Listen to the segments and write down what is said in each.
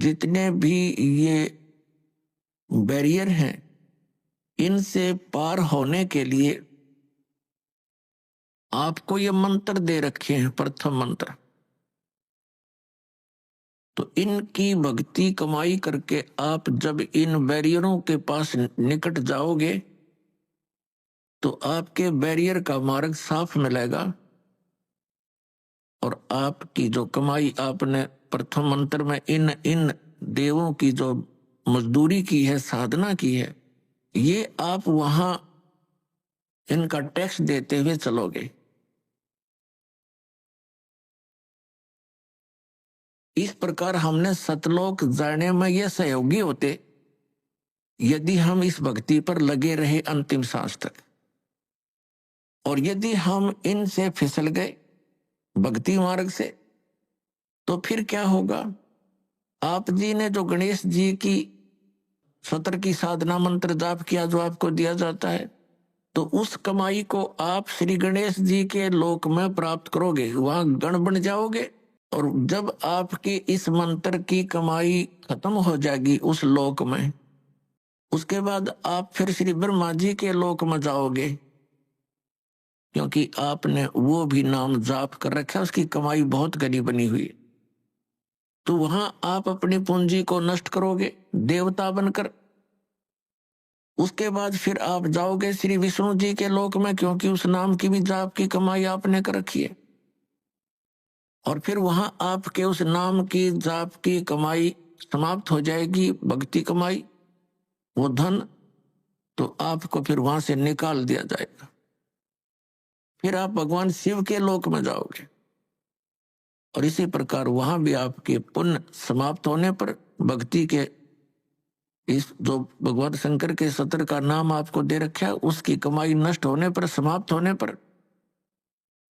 जितने भी ये बैरियर हैं, इनसे पार होने के लिए आपको ये मंत्र दे रखे हैं, प्रथम मंत्र। तो इनकी भक्ति कमाई करके आप जब इन बैरियरों के पास निकट जाओगे तो आपके बैरियर का मार्ग साफ मिलेगा और आपकी जो कमाई आपने प्रथम मंत्र में इन इन देवों की जो मजदूरी की है, साधना की है, ये आप वहां इनका टैक्स देते हुए चलोगे। इस प्रकार हमने सतलोक जाने में ये सहयोगी होते यदि हम इस भक्ति पर लगे रहे अंतिम सांस तक। और यदि हम इनसे फिसल गए भक्ति मार्ग से तो फिर क्या होगा? आप जी ने जो गणेश जी की सत्र की साधना मंत्र जाप किया जो आपको दिया जाता है, तो उस कमाई को आप श्री गणेश जी के लोक में प्राप्त करोगे, वहां गण बन जाओगे। और जब आपकी इस मंत्र की कमाई खत्म हो जाएगी उस लोक में, उसके बाद आप फिर श्री ब्रह्मा जी के लोक में जाओगे, क्योंकि आपने वो भी नाम जाप कर रखा है, उसकी कमाई बहुत घनी बनी हुई है। तो वहां आप अपनी पूंजी को नष्ट करोगे देवता बनकर। उसके बाद फिर आप जाओगे श्री विष्णु जी के लोक में, क्योंकि उस नाम की भी जाप की कमाई आपने कर रखी है। और फिर वहां आपके उस नाम की जाप की कमाई समाप्त हो जाएगी, भक्ति कमाई, वो धन, तो आपको फिर वहां से निकाल दिया जाएगा। फिर आप भगवान शिव के लोक में जाओगे और इसी प्रकार वहां भी आपके पुण्य समाप्त होने पर, भक्ति के इस जो भगवान शंकर के सत्र का नाम आपको दे रखा है उसकी कमाई नष्ट होने पर, समाप्त होने पर,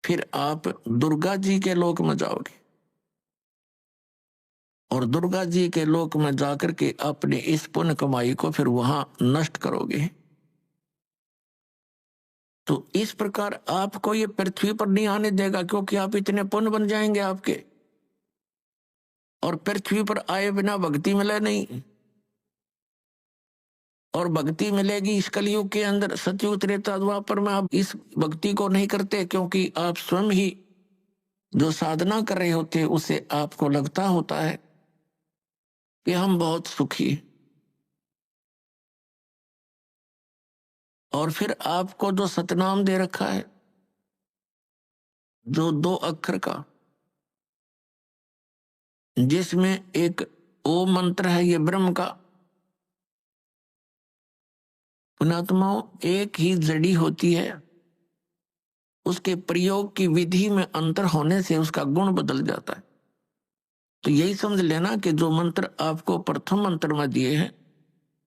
फिर आप दुर्गा जी के लोक में जाओगे और दुर्गा जी के लोक में जाकर के अपने इस पुण्य कमाई को फिर वहां नष्ट करोगे। तो इस प्रकार आपको ये पृथ्वी पर नहीं आने देगा, क्योंकि आप इतने पुण्य बन जाएंगे आपके, और पृथ्वी पर आए बिना भक्ति मिले नहीं। और भक्ति मिलेगी इस कलयुग के अंदर, सतयुग त्रेता द्वापर में आप इस भक्ति को नहीं करते, क्योंकि आप स्वयं ही जो साधना कर रहे होते उसे आपको लगता होता है कि हम बहुत सुखी। और फिर आपको जो सतनाम दे रखा है, जो 2 अक्षर का, जिसमें एक ओम मंत्र है, ये ब्रह्म का। पुण्यात्माओं, एक ही जड़ी होती है, उसके प्रयोग की विधि में अंतर होने से उसका गुण बदल जाता है। तो यही समझ लेना कि जो मंत्र आपको प्रथम मंत्र में दिए हैं,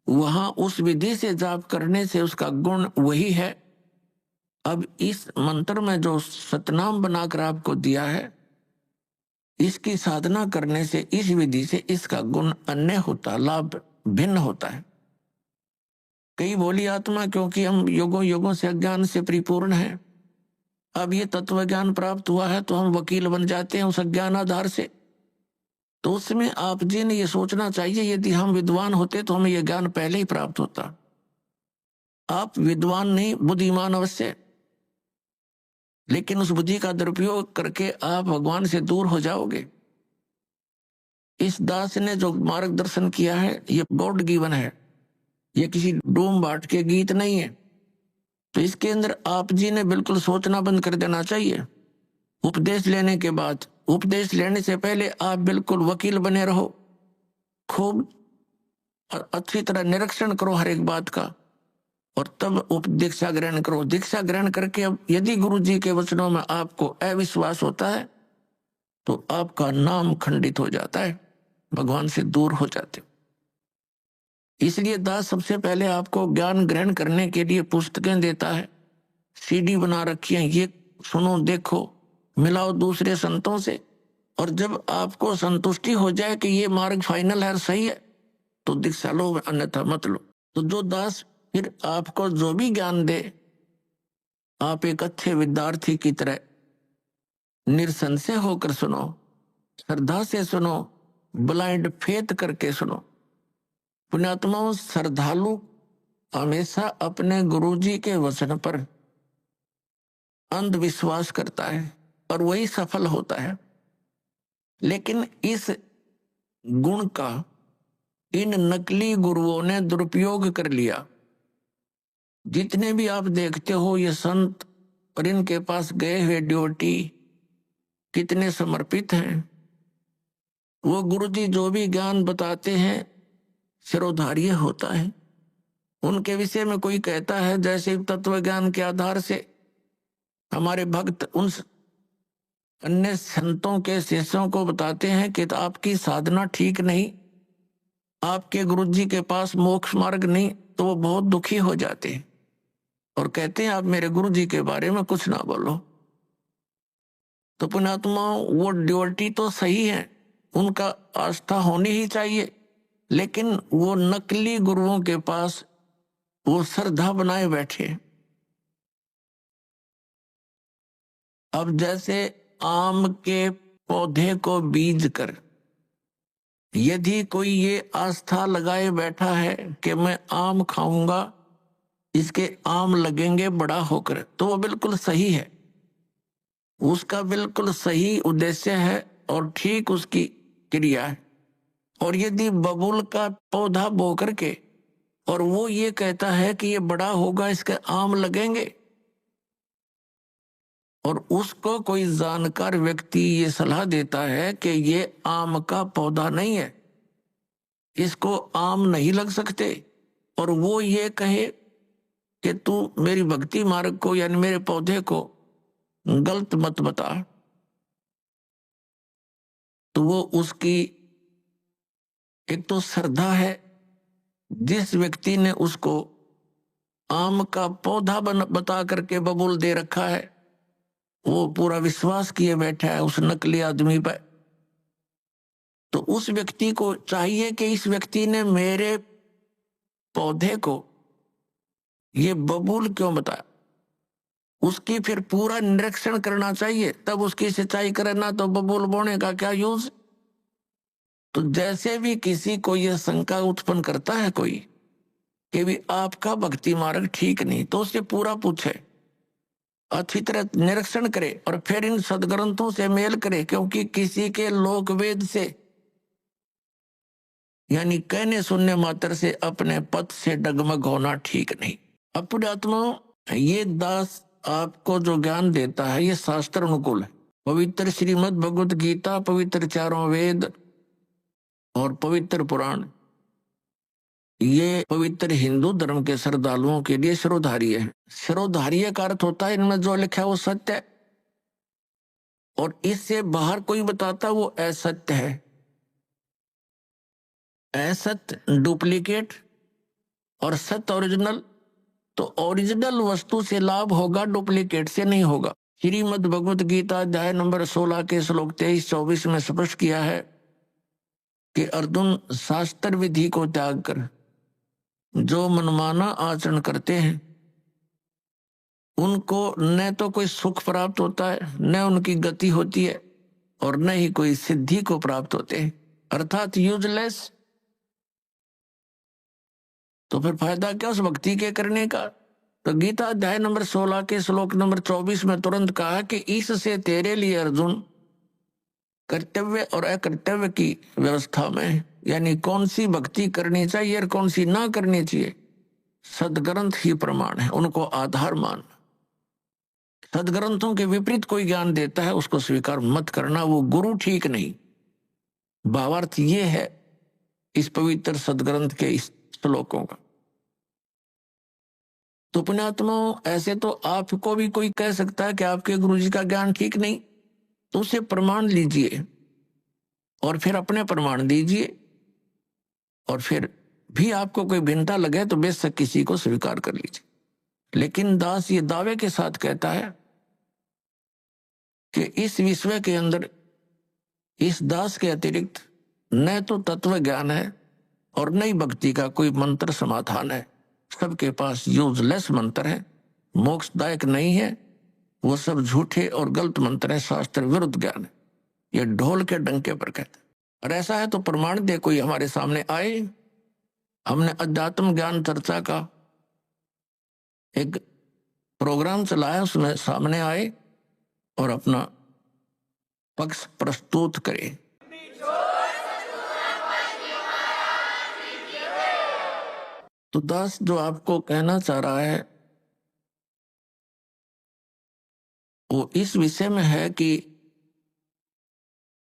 वहां उस विधि से जाप करने से उसका गुण वही है। अब इस मंत्र में जो सतनाम बनाकर आपको दिया है, इसकी साधना करने से, इस विधि से इसका गुण अन्य होता, लाभ भिन्न होता है। कई बोली आत्मा, क्योंकि हम युगों युगों से अज्ञान से परिपूर्ण हैं, अब ये तत्व ज्ञान प्राप्त हुआ है तो हम वकील बन जाते हैं उस अज्ञान आधार से। तो उसमें आप जी ने ये सोचना चाहिए, यदि हम विद्वान होते तो हमें यह ज्ञान पहले ही प्राप्त होता। आप विद्वान नहीं, बुद्धिमान अवश्य, लेकिन उस बुद्धि का दुरुपयोग करके आप भगवान से दूर हो जाओगे। इस दास ने जो मार्गदर्शन किया है ये गॉड गिवन है, ये किसी डूम बाट के गीत नहीं है। तो इसके अंदर आप जी ने बिल्कुल सोचना बंद कर देना चाहिए। उपदेश लेने के बाद, उपदेश लेने से पहले आप बिल्कुल वकील बने रहो, खूब अच्छी तरह निरीक्षण करो हर एक बात का, और तब दीक्षा ग्रहण करो। दीक्षा ग्रहण करके अब यदि गुरु जी के वचनों में आपको अविश्वास होता है तो आपका नाम खंडित हो जाता है, भगवान से दूर हो जाते हो। इसलिए दास सबसे पहले आपको ज्ञान ग्रहण करने के लिए पुस्तकें देता है, सीडी बना रखी है, ये सुनो, देखो, मिलाओ दूसरे संतों से, और जब आपको संतुष्टि हो जाए कि ये मार्ग फाइनल है, सही है, तो दीक्षा लो, अन्यथा मत लो। तो जो दास फिर आपको जो भी ज्ञान दे, आप एक अच्छे विद्यार्थी की तरह निरसंशय होकर सुनो, श्रद्धा से सुनो, ब्लाइंड फेथ करके सुनो। पुण्यात्माओं, श्रद्धालु हमेशा अपने गुरुजी के वचन पर अंधविश्वास करता है और वही सफल होता है। लेकिन इस गुण का इन नकली गुरुओं ने दुरुपयोग कर लिया। जितने भी आप देखते हो ये संत और इनके पास गए हुए ड्योटी कितने समर्पित हैं। वो गुरुजी जो भी ज्ञान बताते हैं शिरोधार्य होता है। उनके विषय में कोई कहता है जैसे तत्व ज्ञान के आधार से हमारे भक्त उन अन्य संतों के शिष्यों को बताते हैं कि आपकी साधना ठीक नहीं, आपके गुरुजी के पास मोक्ष मार्ग नहीं, तो वो बहुत दुखी हो जाते हैं और कहते हैं आप मेरे गुरुजी के बारे में कुछ ना बोलो। तो पुण्यात्माओं, वो ड्योटी तो सही है, उनका आस्था होनी ही चाहिए, लेकिन वो नकली गुरुओं के पास वो श्रद्धा बनाए बैठे। अब जैसे आम के पौधे को बीज कर यदि कोई ये आस्था लगाए बैठा है कि मैं आम खाऊंगा, इसके आम लगेंगे बड़ा होकर, तो वो बिल्कुल सही है, उसका बिल्कुल सही उद्देश्य है और ठीक उसकी क्रिया है। और यदि बबूल का पौधा बो करके और वो ये कहता है कि ये बड़ा होगा, इसके आम लगेंगे, और उसको कोई जानकार व्यक्ति ये सलाह देता है कि ये आम का पौधा नहीं है, इसको आम नहीं लग सकते, और वो ये कहे कि तू मेरी भक्ति मार्ग को यानी मेरे पौधे को गलत मत बता, तो वो उसकी एक तो श्रद्धा है, जिस व्यक्ति ने उसको आम का पौधा बता करके बबूल दे रखा है, वो पूरा विश्वास किए बैठा है उस नकली आदमी पर। तो उस व्यक्ति को चाहिए कि इस व्यक्ति ने मेरे पौधे को ये बबूल क्यों बताया, उसकी फिर पूरा निरीक्षण करना चाहिए, तब उसकी सिंचाई करे, ना तो बबूल बोने का क्या यूज। तो जैसे भी किसी को यह शंका उत्पन्न करता है कोई कि भी आपका भक्ति मार्ग ठीक नहीं, तो उससे पूरा पूछे, अच्छी तरह निरीक्षण करे और फिर इन सदग्रंथों से मेल करे, क्योंकि किसी के लोक वेद से यानी कहने सुनने मात्र से अपने पद से डगमग होना ठीक नहीं। अब पुण्यात्माओं, ये दास आपको जो ज्ञान देता है ये शास्त्र अनुकूल है। पवित्र श्रीमद् भगवत गीता, पवित्र चारों वेद और पवित्र पुराण, ये पवित्र हिंदू धर्म के श्रद्धालुओं के लिए शिरोधार्य है। शिरोधार्य का अर्थ होता है इनमें जो लिखा है वो सत्य है, और इससे बाहर कोई बताता वो असत्य है। असत्य डुप्लीकेट और सत्य ओरिजिनल। तो ओरिजिनल वस्तु से लाभ होगा, डुप्लीकेट से नहीं होगा। श्रीमद् भगवत गीता अध्याय नंबर 16 के श्लोक 23-24 में स्पष्ट किया है कि अर्जुन, शास्त्र विधि को त्याग कर जो मनमाना आचरण करते हैं उनको न तो कोई सुख प्राप्त होता है, न उनकी गति होती है, और न ही कोई सिद्धि को प्राप्त होते हैं, अर्थात यूजलेस। तो फिर फायदा क्या उस भक्ति के करने का। तो गीता अध्याय नंबर 16 के श्लोक नंबर 24 में तुरंत कहा कि इससे तेरे लिए अर्जुन कर्तव्य और अकर्तव्य की व्यवस्था में यानी कौन सी भक्ति करनी चाहिए और कौन सी ना करनी चाहिए, सदग्रंथ ही प्रमाण है, उनको आधार मान। सदग्रंथों के विपरीत कोई ज्ञान देता है उसको स्वीकार मत करना, वो गुरु ठीक नहीं। भावार्थ ये है इस पवित्र सदग्रंथ के इस श्लोकों का। तो पुण्यात्माओं, ऐसे तो आपको भी कोई कह सकता है कि आपके गुरुजी का ज्ञान ठीक नहीं, तो उसे प्रमाण लीजिए और फिर अपने प्रमाण दीजिए, और फिर भी आपको कोई भिन्नता लगे तो बेशक किसी को स्वीकार कर लीजिए। लेकिन दास ये दावे के साथ कहता है कि इस विश्व के अंदर इस दास के अतिरिक्त न तो तत्व ज्ञान है और न ही भक्ति का कोई मंत्र समाधान है। सबके पास यूजलेस मंत्र है, मोक्षदायक नहीं है, वो सब झूठे और गलत मंत्र है, शास्त्र विरुद्ध ज्ञान है। ये ढोल के डंके पर कहते हैं। और ऐसा है तो प्रमाण दे, कोई हमारे सामने आए। हमने अध्यात्म ज्ञान चर्चा का एक प्रोग्राम चलाया, उसमें सामने आए और अपना पक्ष प्रस्तुत करे। तो दास जो आपको कहना चाह रहा है वो इस विषय में है कि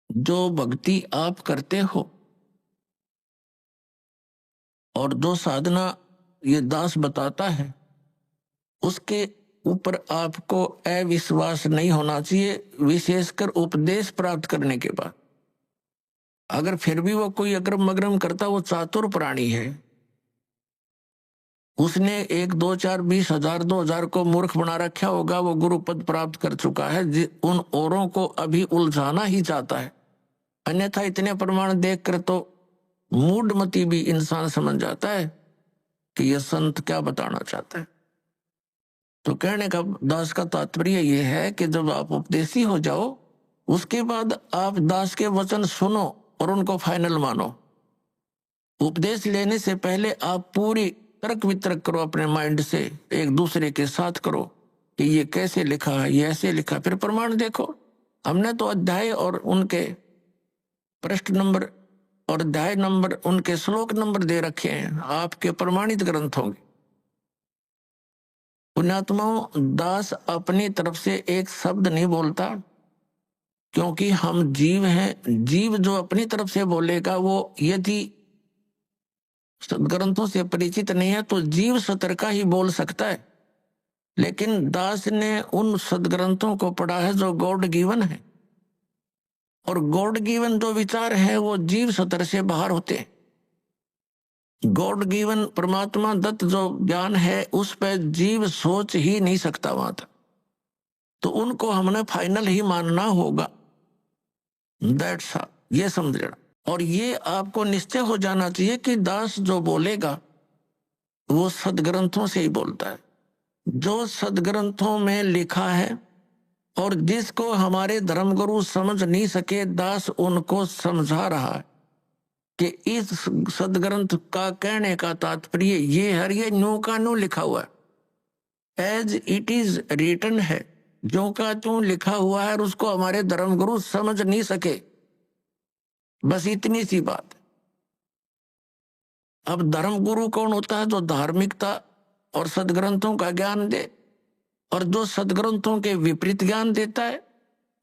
जो भक्ति आप करते हो और जो साधना ये दास बताता है, उसके ऊपर आपको अविश्वास नहीं होना चाहिए, विशेषकर उपदेश प्राप्त करने के बाद। अगर फिर भी वो कोई अग्रम मग्रम करता, वो चातुर प्राणी है, उसने 1 2 4 20 हजार 2000 को मूर्ख बना रखा होगा, वो गुरु पद प्राप्त कर चुका है, उन औरों को अभी उलझाना ही चाहता है। अन्यथा इतने प्रमाण देखकर तो मूढ़मती भी इंसान समझ जाता है कि यह संत क्या बताना चाहता है। तो कहने का दास का तात्पर्य यह है कि जब आप उपदेशी हो जाओ, उसके बाद आप दास के वचन सुनो और उनको फाइनल मानो। उपदेश लेने से पहले आप पूरी तर्क वितर्क करो अपने माइंड से, एक दूसरे के साथ करो कि ये कैसे लिखा है, ये ऐसे लिखा, फिर प्रमाण देखो। हमने तो अध्याय और उनके पृष्ठ नंबर और अध्याय नंबर, उनके श्लोक नंबर दे रखे हैं, आपके प्रमाणित ग्रंथ होंगे। पुण्यात्माओं, दास अपनी तरफ से एक शब्द नहीं बोलता, क्योंकि हम जीव हैं। जीव जो अपनी तरफ से बोलेगा, वो यदि सदग्रंथों से परिचित नहीं है तो जीव सतर का ही बोल सकता है। लेकिन दास ने उन सदग्रंथों को पढ़ा है जो गॉड गिवन है, और गॉड गिवन जो विचार है वो जीव सतर से बाहर होते हैं। गॉड गिवन परमात्मा दत्त जो ज्ञान है, उस पर जीव सोच ही नहीं सकता वहां तक, तो उनको हमने फाइनल ही मानना होगा। दैट्स ऑल, ये समझ लेना। और ये आपको निश्चय हो जाना चाहिए कि दास जो बोलेगा वो सदग्रंथों से ही बोलता है। जो सदग्रंथों में लिखा है और जिसको हमारे धर्मगुरु समझ नहीं सके, दास उनको समझा रहा है कि इस सदग्रंथ का कहने का तात्पर्य ये है, ये न्यू का न्यू लिखा हुआ है, एज इट इज रिटन है, जो का त्यों लिखा हुआ है, और उसको हमारे धर्मगुरु समझ नहीं सके। बस इतनी सी बात। अब धर्मगुरु कौन होता है? जो धार्मिकता और सदग्रंथों का ज्ञान दे, और जो सदग्रंथों के विपरीत ज्ञान देता है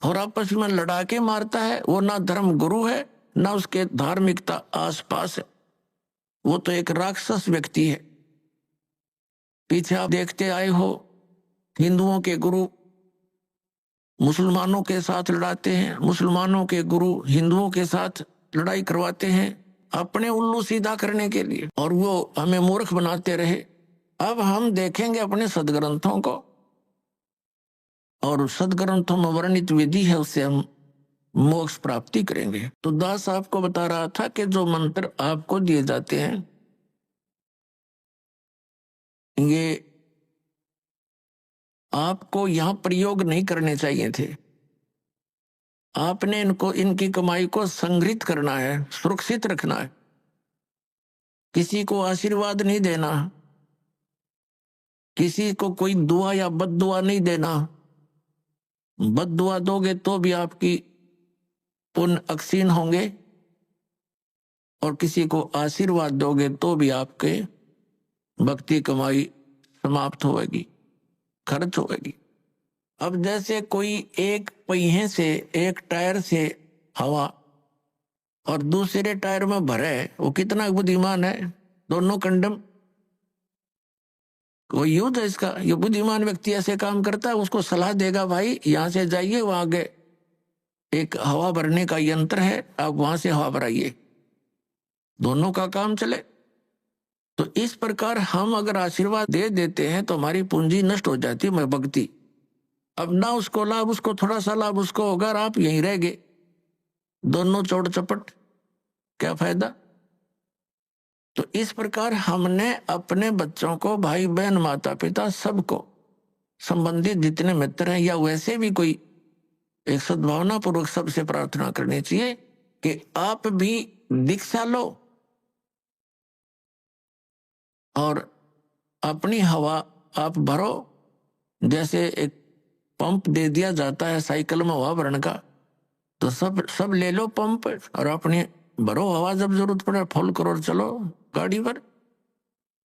और आपस में लड़ा के मारता है, वो ना धर्मगुरु है ना उसके धार्मिकता आसपास है, वो तो एक राक्षस व्यक्ति है। पीछे आप देखते आए हो, हिंदुओं के गुरु मुसलमानों के साथ लड़ाते हैं, मुसलमानों के गुरु हिंदुओं के साथ लड़ाई करवाते हैं अपने उल्लू सीधा करने के लिए, और वो हमें मूर्ख बनाते रहे। अब हम देखेंगे अपने सदग्रंथों को, और सदग्रंथों में वर्णित विधि है, उससे हम मोक्ष प्राप्ति करेंगे। तो दास आपको बता रहा था कि जो मंत्र आपको दिए जाते हैं, ये आपको यहां प्रयोग नहीं करने चाहिए थे। आपने इनको, इनकी कमाई को संग्रहित करना है, सुरक्षित रखना है, किसी को आशीर्वाद नहीं देना, किसी को कोई दुआ या बद दुआ नहीं देना। बद दुआ दोगे तो भी आपकी पुण्य अक्षीण होंगे, और किसी को आशीर्वाद दोगे तो भी आपके भक्ति कमाई समाप्त होगी, खर्च होगी। अब जैसे कोई एक पहिए से, एक टायर से हवा और दूसरे टायर में भरे, वो कितना बुद्धिमान है, दोनों कंडम। कोई युद्ध है इसका, ये बुद्धिमान व्यक्ति ऐसे काम करता है, उसको सलाह देगा भाई यहां से जाइए, वहां आगे एक हवा भरने का यंत्र है, आप वहां से हवा भराइए, दोनों का काम चले। तो इस प्रकार हम अगर आशीर्वाद दे देते हैं तो हमारी पूंजी नष्ट हो जाती है, मैं भक्ति। अब ना उसको लाभ, उसको थोड़ा सा लाभ उसको होगा, और आप यहीं रह गए, दोनों चौड़ चपट, क्या फायदा। तो इस प्रकार हमने अपने बच्चों को, भाई बहन माता पिता सबको, संबंधित जितने मित्र हैं या वैसे भी कोई, एक सद्भावना पूर्वक सबसे प्रार्थना करनी चाहिए कि आप भी दीक्षा लो और अपनी हवा आप भरो। जैसे एक पंप दे दिया जाता है साइकिल में हवा भरने का, तो सब सब ले लो पंप और अपनी भरो हवा, जब जरूरत पड़े फुल करो और चलो गाड़ी पर,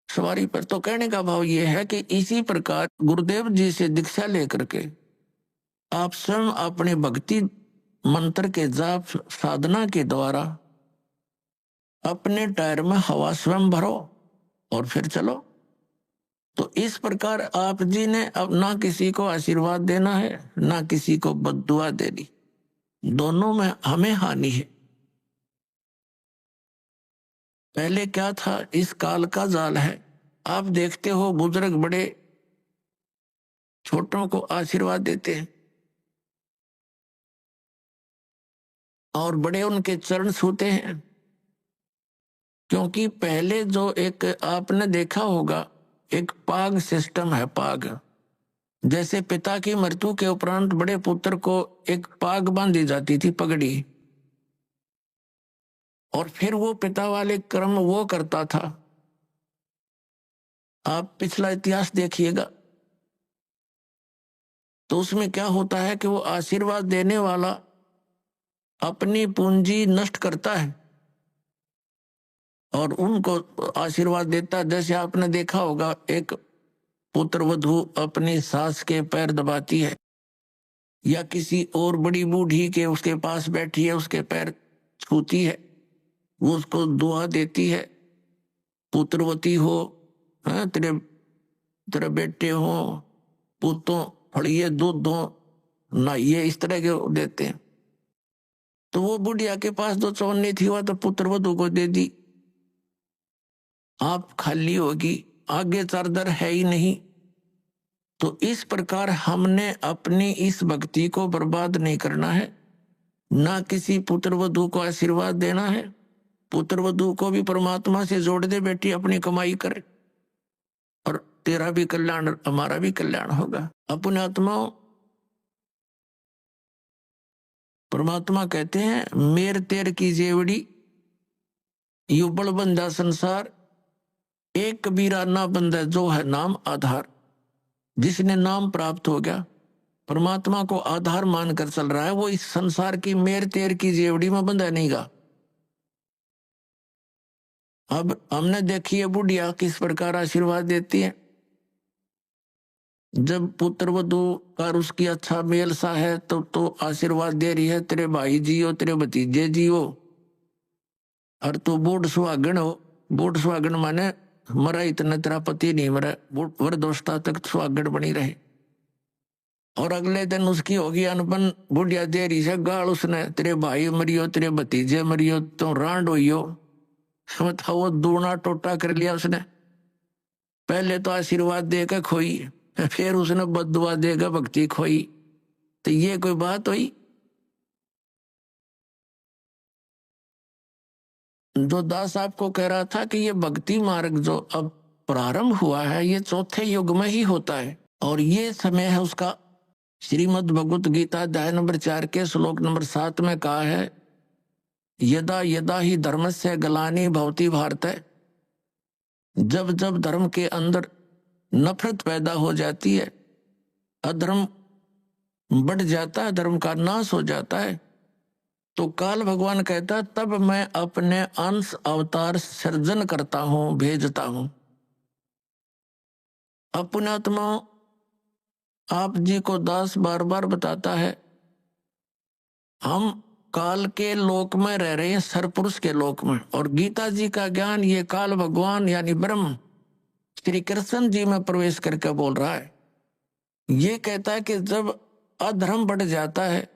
सवारी पर। तो कहने का भाव ये है कि इसी प्रकार गुरुदेव जी से दीक्षा लेकर के आप स्वयं अपने भक्ति मंत्र के जाप साधना के द्वारा अपने टायर में हवा स्वयं भरो और फिर चलो। तो इस प्रकार आप जी ने अब ना किसी को आशीर्वाद देना है ना किसी को बद्दुआ देनी, दोनों में हमें हानि है। पहले क्या था, इस काल का जाल है। आप देखते हो बुजुर्ग बड़े छोटों को आशीर्वाद देते हैं और बड़े उनके चरण छूते हैं, क्योंकि पहले जो एक आपने देखा होगा एक पाग सिस्टम है। पाग जैसे पिता की मृत्यु के उपरांत बड़े पुत्र को एक पाग बांधी जाती थी, पगड़ी, और फिर वो पिता वाले कर्म वो करता था। आप पिछला इतिहास देखिएगा तो उसमें क्या होता है कि वो आशीर्वाद देने वाला अपनी पूंजी नष्ट करता है और उनको आशीर्वाद देता है। जैसे आपने देखा होगा एक पुत्र वधू अपनी सास के पैर दबाती है या किसी और बड़ी बूढ़ी के उसके पास बैठी है उसके पैर छूती है, वो उसको दुआ देती है, पुत्रवती हो, हाँ, तेरे तेरे बेटे हो, पुतों फड़िए दूध दो नहाइए, इस तरह के देते हैं। तो वो बुढ़िया के पास दो चौनी थी, वह तो पुत्र वधू को दे दी, आप खाली होगी, आगे चारदर है ही नहीं। तो इस प्रकार हमने अपनी इस भक्ति को बर्बाद नहीं करना है, ना किसी पुत्र वधू को आशीर्वाद देना है। पुत्र वधू को भी परमात्मा से जोड़ दे, बेटी अपनी कमाई करे और तेरा भी कल्याण हमारा भी कल्याण होगा। अपने आत्माओं, परमात्मा कहते हैं मेर तेर की जेवड़ी युबल बंधा संसार, एक कबीरा ना बंधा जो है नाम आधार। जिसने नाम प्राप्त हो गया, परमात्मा को आधार मानकर चल रहा है, वो इस संसार की मेर तेर की जेवड़ी में बंधा नहीं गा। अब हमने देखी है बुढ़िया किस प्रकार आशीर्वाद देती है। जब पुत्र वधू का उसकी अच्छा मेल सा है तो आशीर्वाद दे रही है, तेरे भाई जियो, तेरे भतीजे जियो, और तू बूढ़ सुहागन हो। बूढ़ सुहागन माने मरा इतना तेरा पति नहीं मरा, वरदोस्ता तक सुहागन बनी रहे। और अगले दिन उसकी होगी अनपन, बुढ़िया दे रही है गाल उसने, तेरे भाई मरियो, तेरे भतीजे मरियो, तो रांड होइयो। समझा, वो दूना टोटा कर लिया उसने। पहले तो आशीर्वाद देकर खोई, फिर उसने बद्दुआ देकर भक्ति खोई। तो ये कोई बात हुई? जो दास आपको कह रहा था कि ये भक्ति मार्ग जो अब प्रारंभ हुआ है, ये चौथे युग में ही होता है, और ये समय है उसका। श्रीमद् भगवत गीता अध्याय नंबर 4 के श्लोक नंबर 7 में कहा है, यदा यदा ही धर्मस्य ग्लानि भवति भारत। जब जब धर्म के अंदर नफरत पैदा हो जाती है, अधर्म बढ़ जाता है, धर्म का नाश हो जाता है, तो काल भगवान कहता है तब मैं अपने अंश अवतार सृजन करता हूं, भेजता हूं। अपने आत्माओं, आप जी को दास बार बार बताता है, हम काल के लोक में रह रहे हैं, सरपुरुष के लोक में। और गीता जी का ज्ञान ये काल भगवान यानी ब्रह्म श्री कृष्ण जी में प्रवेश करके बोल रहा है। ये कहता है कि जब अधर्म बढ़ जाता है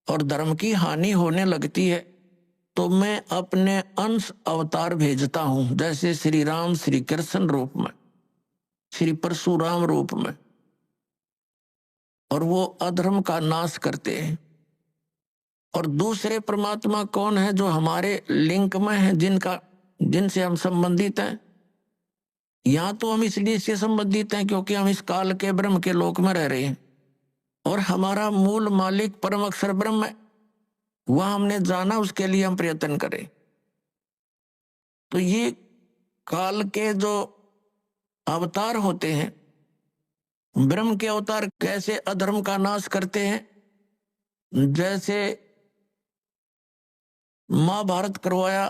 और धर्म की हानि होने लगती है, तो मैं अपने अंश अवतार भेजता हूं, जैसे श्री राम श्री कृष्ण रूप में, श्री परशुराम रूप में, और वो अधर्म का नाश करते हैं। और दूसरे परमात्मा कौन है? जो हमारे लिंक में है, जिनसे हम संबंधित हैं। यहाँ तो हम इसलिए से संबंधित हैं क्योंकि हम इस काल के ब्रह्म के लोक में रह रहे हैं, और हमारा मूल मालिक परम अक्षर ब्रह्म है। वह हमने जाना, उसके लिए हम प्रयत्न करें। तो ये काल के जो अवतार होते हैं, ब्रह्म के अवतार कैसे अधर्म का नाश करते हैं, जैसे महाभारत करवाया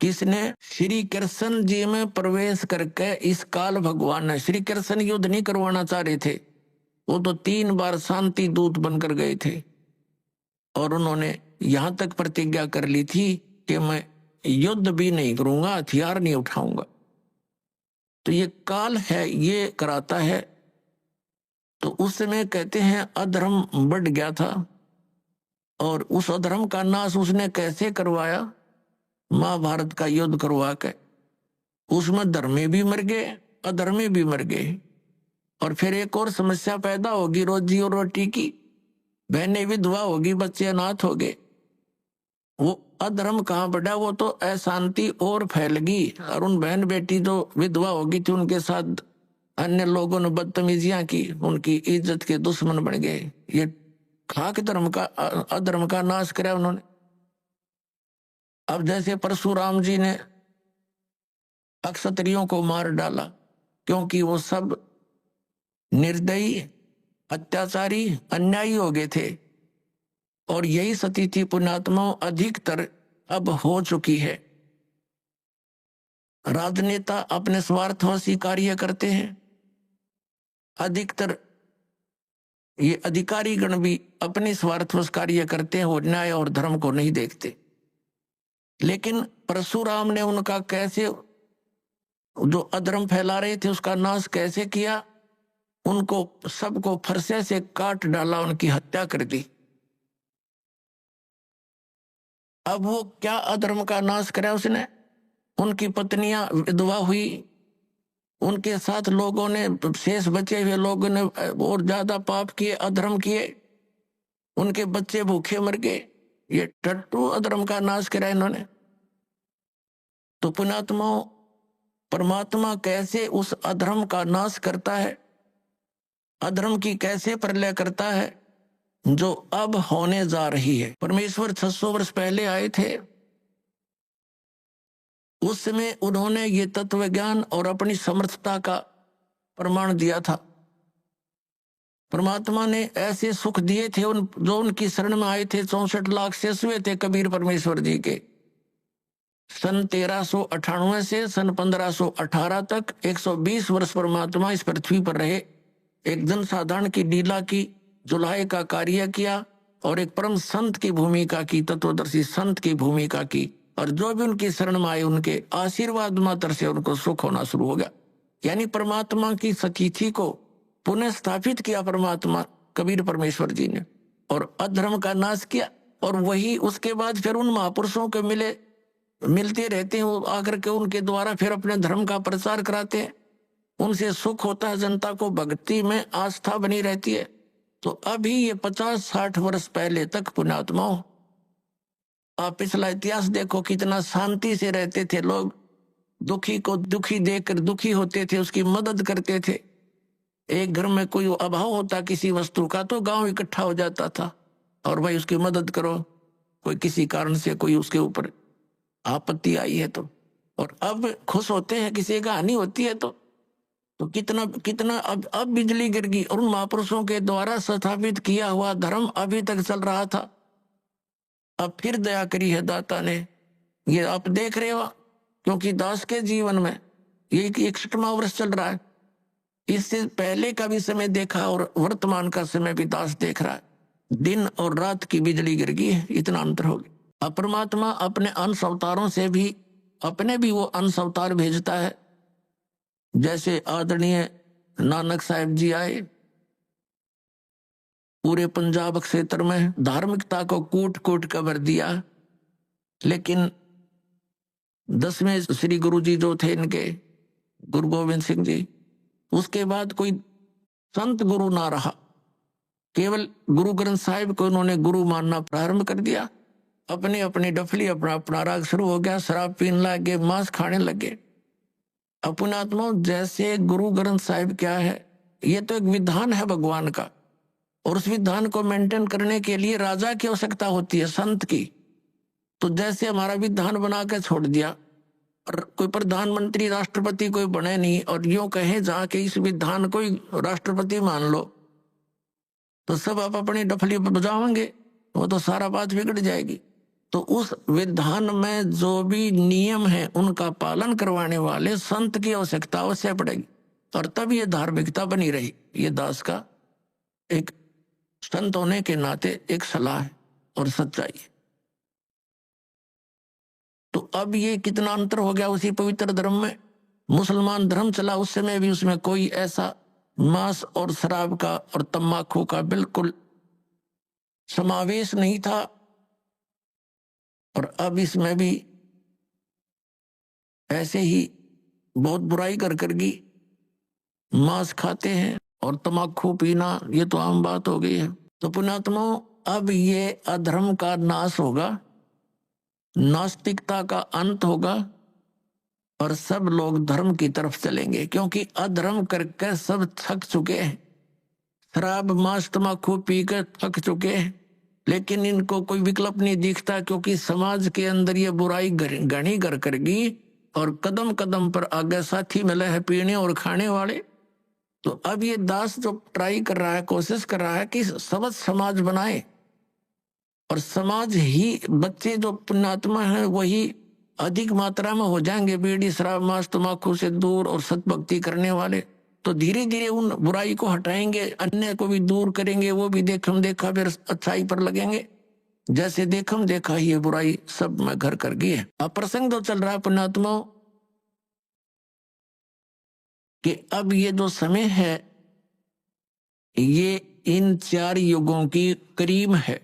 किसने? श्री कृष्ण जी में प्रवेश करके इस काल भगवान ने, श्री कृष्ण युद्ध नहीं करवाना चाह रहे थे, वो तो 3 बार शांति दूत बनकर गए थे और उन्होंने यहां तक प्रतिज्ञा कर ली थी कि मैं युद्ध भी नहीं करूंगा, हथियार नहीं उठाऊंगा। तो ये काल है, ये कराता है। तो उस समय कहते हैं अधर्म बढ़ गया था और उस अधर्म का नाश उसने कैसे करवाया? महाभारत का युद्ध करवा के। उसमें धर्मी भी मर गए, अधर्मी भी मर गए। और फिर एक और समस्या पैदा होगी रोजी और रोटी की, बहनें विधवा होगी, बच्चे अनाथ हो गए। वो अधर्म कहाँ बढ़ा? वो तो अशांति और फैल गई और उन बहन बेटी जो विधवा होगी थी उनके साथ अन्य लोगों ने बदतमीजियां की, उनकी इज्जत के दुश्मन बन गए। ये खाक धर्म का, अधर्म का नाश कराया उन्होंने। अब जैसे परशुराम जी ने अक्षत्रियों को मार डाला क्योंकि वो सब निर्दयी, अत्याचारी, अन्यायी हो गए थे। और यही स्थिति पुण्यात्माओं अधिकतर अब हो चुकी है। राजनेता अपने स्वार्थवशी कार्य करते हैं, अधिकतर ये अधिकारी गण भी अपने स्वार्थवश कार्य करते हैं और न्याय और धर्म को नहीं देखते। लेकिन परशुराम ने उनका कैसे, जो अधर्म फैला रहे थे उसका नाश कैसे किया? उनको सबको फरसे से काट डाला, उनकी हत्या कर दी। अब वो क्या अधर्म का नाश करा उसने? उनकी पत्नियां विधवा हुई, उनके साथ लोगों ने, शेष बचे हुए लोगों ने और ज्यादा पाप किए, अधर्म किए, उनके बच्चे भूखे मर गए। ये टट्टू अधर्म का नाश करा इन्होंने। तो पुण्यात्माओं, परमात्मा कैसे उस अधर्म का नाश करता है, अधर्म की कैसे प्रलय करता है, जो अब होने जा रही है। परमेश्वर 600 वर्ष पहले आए थे, उस समय उन्होंने ये तत्व ज्ञान और अपनी समर्थता का प्रमाण दिया था। परमात्मा ने ऐसे सुख दिए थे जो उनकी शरण में आए थे। 64 लाख शेष हुए थे कबीर परमेश्वर जी के। सन 1398 से सन 1518 तक 120 वर्ष परमात्मा इस पृथ्वी पर रहे। एक जनसाधारण की लीला की, जुलाहे का कार्य किया और एक परम संत की भूमिका की, तत्वदर्शी संत की भूमिका की। और जो भी उनकी शरण में आए उनके आशीर्वाद मात्र से उनको सुख होना शुरू हो गया। यानी परमात्मा की सतिथि को पुनः स्थापित किया परमात्मा कबीर परमेश्वर जी ने, और अधर्म का नाश किया। और वही उसके बाद फिर उन महापुरुषों के मिलते रहते हैं, वो आकर के उनके द्वारा फिर अपने धर्म का प्रचार कराते हैं। उनसे सुख होता है, जनता को भक्ति में आस्था बनी रहती है। तो अभी ये 50-60 वर्ष पहले तक पुण्यात्माओं, आप पिछला इतिहास देखो, कितना शांति से रहते थे लोग। दुखी को दुखी देखकर दुखी होते थे, उसकी मदद करते थे। एक घर में कोई अभाव होता किसी वस्तु का तो गांव इकट्ठा हो जाता था और भाई उसकी मदद करो, कोई किसी कारण से कोई उसके ऊपर आपत्ति आई है तो। और अब खुश होते हैं किसी का हानि होती है तो कितना कितना अब बिजली गिर गई और उन महापुरुषों के द्वारा स्थापित किया हुआ धर्म अभी तक चल रहा था। अब फिर दया करी है दाता ने, ये आप देख रहे हो, क्योंकि दास के जीवन में ये 61वां वर्ष चल रहा है। इससे पहले का भी समय देखा और वर्तमान का समय भी दास देख रहा है। दिन और रात की बिजली गिर गई है, इतना अंतर हो गया। अब परमात्मा अपने अंश अवतारों से भी अपने भी वो अंश अवतार भेजता है। जैसे आदरणीय नानक साहिब जी आए, पूरे पंजाब क्षेत्र में धार्मिकता को कूट कूट कर भर दिया। लेकिन 10वें श्री गुरु जी जो थे इनके, गुरु गोविंद सिंह जी, उसके बाद कोई संत गुरु ना रहा। केवल गुरु ग्रंथ साहिब को उन्होंने गुरु मानना प्रारंभ कर दिया। अपने अपने डफली, अपना अपना राग शुरू हो गया, शराब पीने लगे, मांस खाने लगे। अपनात्मा जैसे गुरु ग्रंथ साहिब क्या है, ये तो एक विधान है भगवान का। और उस विधान को मेंटेन करने के लिए राजा की आवश्यकता होती है, संत की। तो जैसे हमारा विधान बना के छोड़ दिया और कोई प्रधानमंत्री राष्ट्रपति कोई बने नहीं और यूं कहे जाके इस विधान को ही राष्ट्रपति मान लो, तो सब आप अपनी डफली बजाओगे, वो तो सारा बात बिगड़ जाएगी। तो उस विधान में जो भी नियम है उनका पालन करवाने वाले संत की आवश्यकता अवश्य पड़ेगी, और तब ये धार्मिकता बनी रही। ये दास का एक संत होने के नाते एक सलाह है और सच्चाई है। तो अब ये कितना अंतर हो गया उसी पवित्र धर्म में। मुसलमान धर्म चला उस समय भी उसमें कोई ऐसा मांस और शराब का और तंबाकू का बिल्कुल समावेश नहीं था, और अब इसमें भी ऐसे ही बहुत बुराई कर करगी मांस खाते हैं और तंबाकू पीना, ये तो आम बात हो गई है। तो पुण्यात्मा, अब ये अधर्म का नाश होगा, नास्तिकता का अंत होगा और सब लोग धर्म की तरफ चलेंगे, क्योंकि अधर्म करके सब थक चुके हैं। शराब मांस तंबाकू पी कर थक चुके हैं, लेकिन इनको कोई विकल्प नहीं दिखता, क्योंकि समाज के अंदर ये बुराई घनी कर करगी और कदम कदम पर आगे साथी मिले हैं पीने और खाने वाले। तो अब ये दास जो ट्राई कर रहा है, कोशिश कर रहा है कि सबज समाज बनाए, और समाज ही बच्चे जो पुण्यात्मा हैं वही अधिक मात्रा में हो जाएंगे बीड़ी शराब मांस तंबाकू से दूर और सतभक्ति करने वाले। तो धीरे धीरे उन बुराई को हटाएंगे, अन्य को भी दूर करेंगे, वो भी देखम देखा फिर अच्छाई पर लगेंगे। जैसे देखम देखा ये बुराई सब में घर कर गई है। अब प्रसंग तो चल रहा है पुण्यात्माओं कि अब ये जो समय है ये इन 4 युगों की करीब है,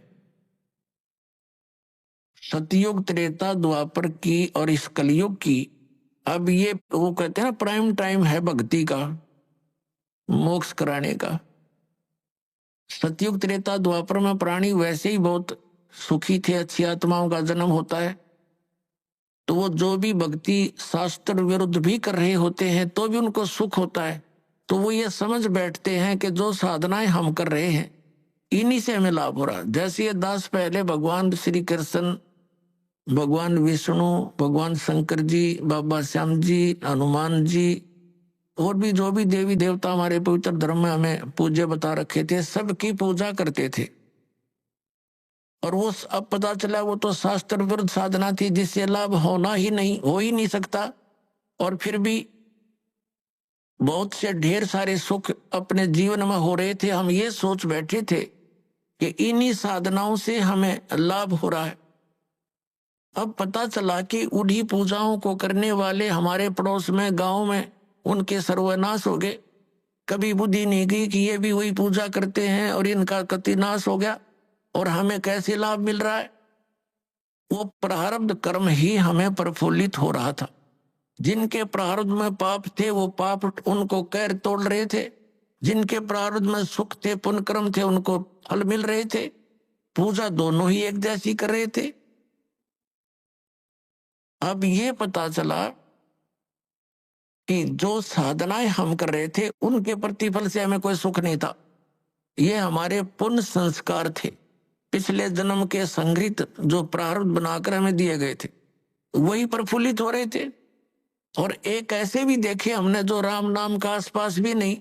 सतयुग त्रेता द्वापर की और इस कलयुग की। अब ये वो कहते हैं ना प्राइम टाइम है भक्ति का, मोक्ष कराने का। सतयुग त्रेता द्वापर में प्राणी वैसे ही बहुत सुखी थे, अच्छी आत्माओं का जन्म होता है, तो वो जो भी भक्ति शास्त्र विरुद्ध भी कर रहे होते हैं तो भी उनको सुख होता है। तो वो ये समझ बैठते हैं कि जो साधनाएं हम कर रहे हैं इन्हीं से हमें लाभ हो रहा है। जैसे ये दास पहले भगवान श्री कृष्ण, भगवान विष्णु, भगवान शंकर जी, बाबा श्याम जी, हनुमान जी और भी जो भी देवी देवता हमारे पवित्र धर्म में हमें पूज्य बता रखे थे, सबकी पूजा करते थे। और वो अब पता चला वो तो शास्त्र विरुद्ध साधना थी जिससे लाभ होना ही नहीं, हो ही नहीं सकता। और फिर भी बहुत से ढेर सारे सुख अपने जीवन में हो रहे थे। हम ये सोच बैठे थे कि इन्हीं साधनाओं से हमें लाभ हो रहा है। अब पता चला कि उन्हीं पूजाओं को करने वाले हमारे पड़ोस में, गांव में, उनके सर्वनाश हो गए। कभी बुद्धि नहीं गई कि ये भी वही पूजा करते हैं और इनका कति नाश हो गया, और हमें कैसे लाभ मिल रहा है। वो प्रारब्ध कर्म ही हमें प्रफुल्लित हो रहा था। जिनके प्रारब्ध में पाप थे वो पाप उनको कैर तोड़ रहे थे, जिनके प्रारब्ध में सुख थे पुण्य कर्म थे उनको फल मिल रहे थे। पूजा दोनों ही एक जैसी कर रहे थे। अब ये पता चला कि जो साधनाएं हम कर रहे थे उनके प्रतिफल से हमें कोई सुख नहीं था। ये हमारे पुण्य संस्कार थे, पिछले जन्म के संग्रहित जो प्रारब्ध बनाकर हमें दिए गए थे वही प्रफुल्लित हो रहे थे। और एक ऐसे भी देखे हमने जो राम नाम का आसपास भी नहीं,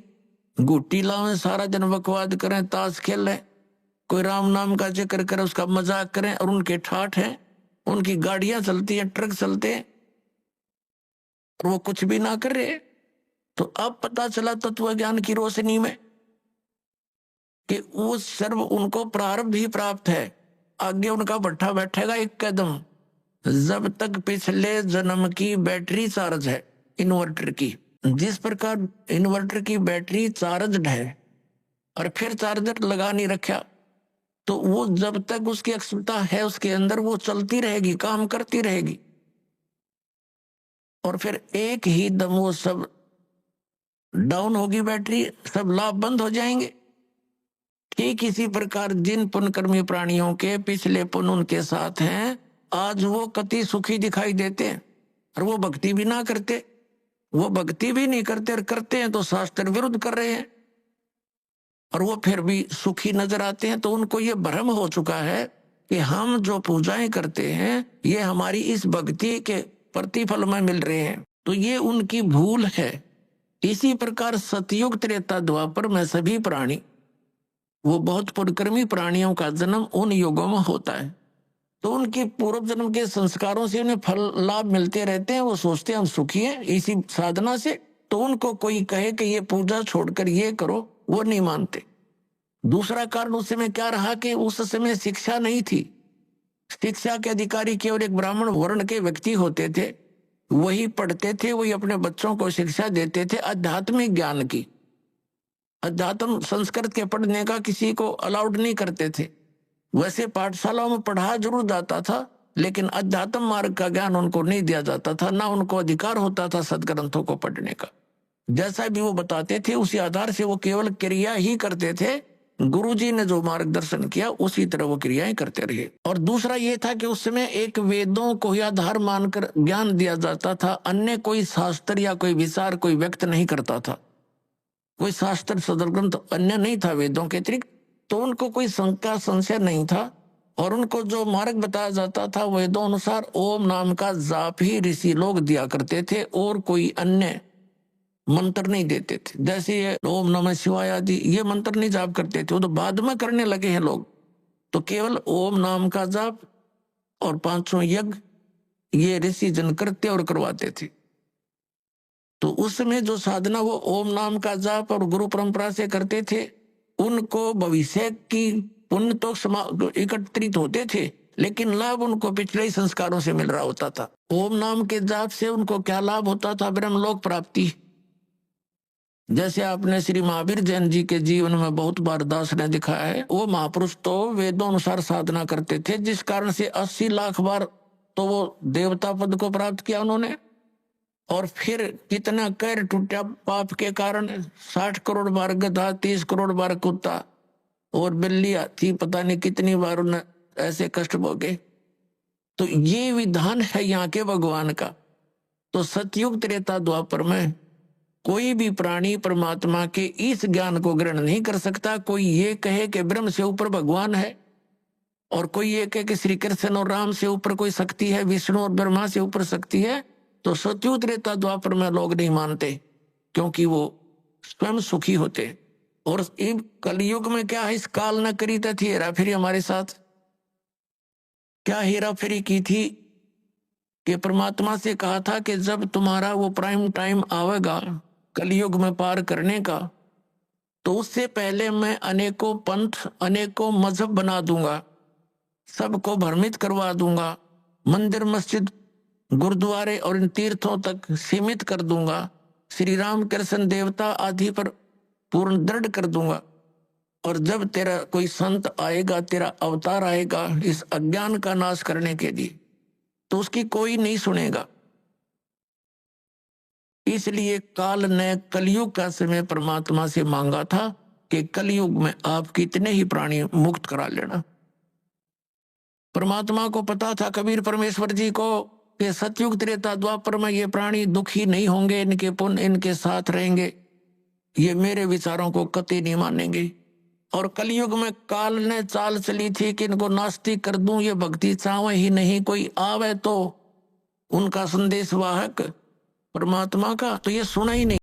गुट्टी लावें, सारा दिन बकवाद करें, ताश खेलें, कोई राम नाम का जिक्र करे, उसका मजाक करें, और उनके ठाठ हैं, उनकी गाड़ियां चलती हैं, ट्रक चलते हैं, और वो कुछ भी ना कर रहे। तो अब पता चला तत्व ज्ञान की रोशनी में कि वो सर्व उनको प्रारब्ध ही प्राप्त है। आगे उनका भट्ठा बैठेगा एक कदम, जब तक पिछले जन्म की बैटरी चार्ज है इन्वर्टर की। जिस प्रकार इन्वर्टर की बैटरी चार्ज है और फिर चार्जर लगा नहीं रखा, तो वो जब तक उसकी अक्षमता है उसके अंदर वो चलती रहेगी, काम करती रहेगी, और फिर एक ही दम वो सब डाउन होगी बैटरी, सब लाभ बंद हो जाएंगे। ठीक इसी प्रकार जिन पुण्यकर्मी प्राणियों के पिछले पुण्य उनके साथ हैं, आज वो कति सुखी दिखाई देते हैं, और वो भक्ति भी ना करते, वो भक्ति भी नहीं करते, और करते हैं तो शास्त्र विरुद्ध कर रहे हैं। और वो फिर भी सुखी नजर आते हैं, तो उनको ये भ्रम हो चुका है कि हम जो पूजाएं करते हैं ये हमारी इस भक्ति के प्रतिफल में मिल रहे हैं। तो ये उनकी भूल है। इसी प्रकार सतयुग त्रेता द्वापर में सभी प्राणी, वो बहुत पुरकर्मी प्राणियों का जन्म उन युगों में होता है, तो उनके पूर्व जन्म के संस्कारों से उन्हें फल लाभ मिलते रहते हैं। वो सोचते हैं हम सुखी हैं इसी साधना से। तो उनको कोई कहे कि ये पूजा छोड़कर ये करो, वो नहीं मानते। दूसरा कारण उस समय क्या रहा कि उस समय शिक्षा नहीं थी। शिक्षा के अधिकारी केवल एक ब्राह्मण वर्ण के व्यक्ति होते थे, वही पढ़ते थे, वही अपने बच्चों को शिक्षा देते थे आध्यात्मिक ज्ञान की। अध्यात्म संस्कृत के पढ़ने का किसी को अलाउड नहीं करते थे। वैसे पाठशालाओं में पढ़ा जरूर जाता था, लेकिन अध्यात्म मार्ग का ज्ञान उनको नहीं दिया जाता था, ना उनको अधिकार होता था सदग्रंथों को पढ़ने का। जैसा भी वो बताते थे उसी आधार से वो केवल क्रिया ही करते थे। गुरुजी ने जो मार्गदर्शन किया उसी तरह वो क्रियाएं करते रहे। और दूसरा ये था कि उस समय एक वेदों को ही आधार मानकर ज्ञान दिया जाता था, अन्य कोई शास्त्र या कोई विचार कोई व्यक्त नहीं करता था। कोई शास्त्र सदग्रंथ अन्य नहीं था वेदों के अतिरिक्त, तो उनको कोई शंका संशय नहीं था। और उनको जो मार्ग बताया जाता था वेदों अनुसार ओम नाम का जाप ही ऋषि लोग दिया करते थे, और कोई अन्य मंत्र नहीं देते थे। जैसे ये ओम नमः शिवाय आदि ये मंत्र नहीं जाप करते थे, वो तो बाद में करने लगे हैं लोग। तो केवल ओम नाम का जाप और 500 यज्ञ ये ऋषि जन करते और करवाते थे। तो उस समय जो साधना वो ओम नाम का जाप और गुरु परंपरा से करते थे, उनको भविष्य की पुण्य तो एकत्रित होते थे, लेकिन लाभ उनको पिछले ही संस्कारों से मिल रहा होता था। ओम नाम के जाप से उनको क्या लाभ होता था? ब्रह्मलोक प्राप्ति। जैसे आपने श्री महावीर जैन जी के जीवन में बहुत बार दास ने दिखाया है, वो महापुरुष तो वेदों अनुसार साधना करते थे, जिस कारण से 80 लाख बार तो वो देवता पद को प्राप्त किया उन्होंने। और फिर कितना कैर टूटा पाप के कारण, 60 करोड़ बार गधा, 30 करोड़ बार कुत्ता और बिल्ली थी, पता नहीं कितनी बार उन्हें ऐसे कष्ट भोगे। तो ये विधान है यहाँ के भगवान का। तो सतयुग त्रेता द्वापर में कोई भी प्राणी परमात्मा के इस ज्ञान को ग्रहण नहीं कर सकता। कोई ये कहे कि ब्रह्म से ऊपर भगवान है, और कोई ये कहे कि श्री कृष्ण और राम से ऊपर कोई शक्ति है, विष्णु और ब्रह्मा से ऊपर शक्ति है, तो सतयुग त्रेता द्वापर में लोग नहीं मानते, क्योंकि वो स्वयं सुखी होते। और इस कलयुग में क्या है, इस काल न करी थी हेरा फेरी हमारे साथ। क्या हेरा फेरी की थी कि परमात्मा से कहा था कि जब तुम्हारा वो प्राइम टाइम आवेगा कलयुग में पार करने का, तो उससे पहले मैं अनेकों पंथ अनेकों मजहब बना दूंगा, सबको भ्रमित करवा दूंगा, मंदिर मस्जिद गुरुद्वारे और इन तीर्थों तक सीमित कर दूंगा, श्री राम कृष्ण देवता आदि पर पूर्ण दृढ़ कर दूंगा। और जब तेरा कोई संत आएगा, तेरा अवतार आएगा इस अज्ञान का नाश करने के लिए, तो उसकी कोई नहीं सुनेगा। इसलिए काल ने कलयुग का समय परमात्मा से मांगा था कि कलयुग में आप कितने ही प्राणी मुक्त करा लेना। परमात्मा को पता था, कबीर परमेश्वर जी को, कि सतयुग त्रेता द्वापर में ये प्राणी दुखी नहीं होंगे, इनके पुण्य इनके साथ रहेंगे, ये मेरे विचारों को कतई नहीं मानेंगे। और कलयुग में काल ने चाल चली थी कि इनको नास्तिक कर दूं, ये भक्ति चाहे ही नहीं, कोई आवे तो उनका संदेश वाहक परमात्मा का, तो ये सुना ही नहीं।